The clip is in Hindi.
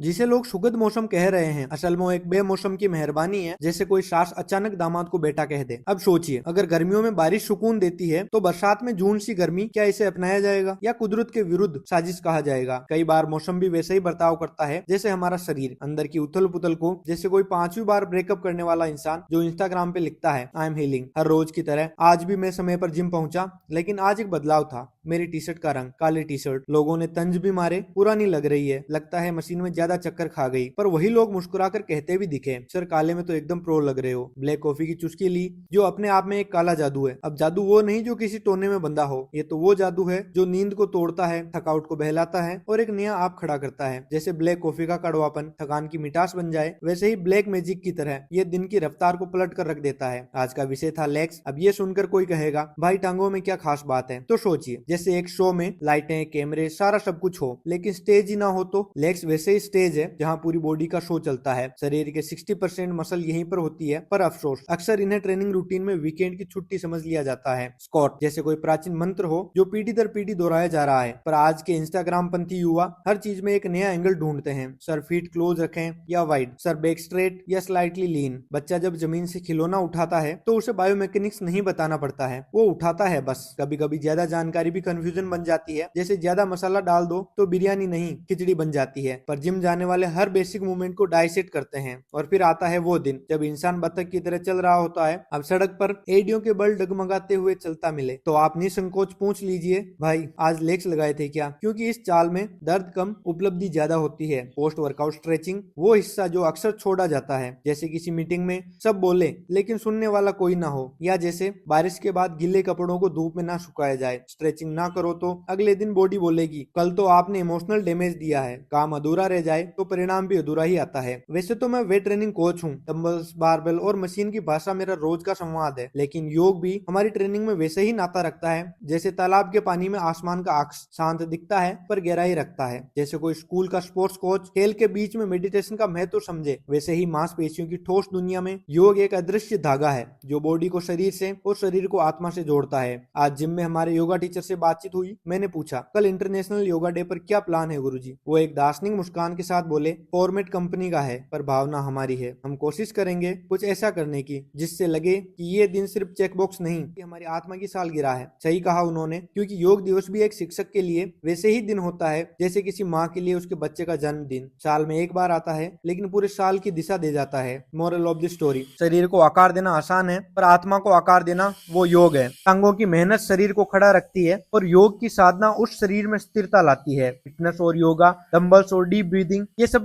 जिसे लोग सुगध मौसम कह रहे हैं, असल में वो एक बेमौसम की मेहरबानी है, जैसे कोई सास अचानक दामाद को बेटा कह दे। अब सोचिए, अगर गर्मियों में बारिश सुकून देती है तो बरसात में जून सी गर्मी, क्या इसे अपनाया जाएगा या कुदरत के विरुद्ध साजिश कहा जाएगा? कई बार मौसम भी वैसे ही बर्ताव करता है जैसे हमारा शरीर, अंदर की उथल पुथल को। जैसे कोई 5वीं बार ब्रेकअप करने वाला इंसान जो इंस्टाग्राम पे लिखता है, आई एम हीलिंग। हर रोज की तरह आज भी मैं समय पर जिम पहुंचा, लेकिन आज एक बदलाव था। मेरी टी शर्ट का रंग काली टी शर्ट। लोगों ने तंज भी मारे, पुरानी लग रही है, लगता है मशीन में ज्यादा चक्कर खा गई। पर वही लोग मुस्कुराकर कहते भी दिखे, सर काले में तो एकदम प्रो लग रहे हो। ब्लैक कॉफी की चुस्की ली, जो अपने आप में एक काला जादू है। अब जादू वो नहीं जो किसी टोने में बंधा हो, ये तो वो जादू है जो नींद को तोड़ता है, थकावट को बहलाता है और एक नया आप खड़ा करता है। जैसे ब्लैक कॉफी का कड़वापन थकान की मिठास बन जाए, वैसे ही ब्लैक मैजिक की तरह ये दिन की रफ्तार को पलट कर रख देता है। आज का विषय था लेग्स। अब ये सुनकर कोई कहेगा, भाई टांगों में क्या खास बात है? तो सोचिए, जैसे एक शो में लाइटें, कैमरे, सारा सब कुछ हो, लेकिन स्टेज ही ना हो तो? लेग्स वैसे ही स्टेज है जहाँ पूरी बॉडी का शो चलता है। शरीर के 60% मसल यहीं पर होती है, पर अफसोस अक्सर इन्हें ट्रेनिंग रूटीन में वीकेंड की छुट्टी समझ लिया जाता है। स्क्वाट जैसे कोई प्राचीन मंत्र हो जो पीढ़ी दर पीढ़ी दोहराया जा रहा है। पर आज के इंस्टाग्राम पंथी युवा हर चीज में एक नया एंगल ढूंढते हैं। सर फीट क्लोज रखें या वाइड, सर बैक स्ट्रेट या स्लाइटली लीन। बच्चा जब जमीन से खिलौना उठाता है तो उसे बायोमैकेनिक्स नहीं बताना पड़ता है, वो उठाता है बस। कभी कभी ज्यादा जानकारी भी कंफ्यूजन बन जाती है, जैसे ज्यादा मसाला डाल दो तो बिरयानी नहीं खिचड़ी बन जाती है। पर जिम जाने वाले हर बेसिक मूवमेंट को डाइसेक्ट करते हैं। और फिर आता है वो दिन जब इंसान बतख की तरह चल रहा होता है। अब सड़क पर एडियो के बल डगमगाते हुए चलता मिले तो आप निसंकोच पूछ लीजिए, भाई आज लेग्स लगाए थे क्या? क्योंकि इस चाल में दर्द कम, उपलब्धि ज्यादा होती है। पोस्ट वर्कआउट स्ट्रेचिंग, वो हिस्सा जो अक्सर छोड़ा जाता है। जैसे किसी मीटिंग में सब बोले लेकिन सुनने वाला कोई ना हो, या जैसे बारिश के बाद गीले कपड़ों को धूप में ना सुखाया जाए। स्ट्रेचिंग ना करो तो अगले दिन बॉडी बोलेगी, कल तो आपने इमोशनल डैमेज दिया है। काम अधूरा रह जाए तो परिणाम भी अधूरा ही आता है। वैसे तो मैं वेट ट्रेनिंग कोच हूँ, डंबल्स, बारबेल और मशीन की भाषा मेरा रोज का संवाद है। लेकिन योग भी हमारी ट्रेनिंग में वैसे ही नाता रखता है जैसे तालाब के पानी में आसमान का अक्स, शांत दिखता है पर गहराई रखता है। जैसे कोई स्कूल का स्पोर्ट्स कोच खेल के बीच में मेडिटेशन का महत्व समझे, वैसे ही मांसपेशियों की ठोस दुनिया में योग एक अदृश्य धागा है जो बॉडी को शरीर से और शरीर को आत्मा से जोड़ता है। आज जिम में हमारे योगा टीचर से बातचीत हुई। मैंने पूछा, कल इंटरनेशनल योगा डे पर क्या प्लान है गुरुजी? वो एक दार्शनिक मुस्कान के साथ बोले, फॉर्मेट कंपनी का है पर भावना हमारी है। हम कोशिश करेंगे कुछ ऐसा करने की जिससे लगे कि ये दिन सिर्फ चेकबॉक्स नहीं, कि हमारी आत्मा की सालगिरह है। सही कहा उन्होंने, क्योंकि योग दिवस भी एक शिक्षक के लिए वैसे ही दिन होता है जैसे किसी माँ के लिए उसके बच्चे का जन्मदिन। साल में एक बार आता है लेकिन पूरे साल की दिशा दे जाता है। मोरल ऑफ द स्टोरी, शरीर को आकार देना आसान है पर आत्मा को आकार देना वो योग है। टांगों की मेहनत शरीर को खड़ा रखती है और योग की साधना उस शरीर में स्थिरता लाती है। फिटनेस और योगा, डंबल्स और डीप ब्रीदिंग, ये सब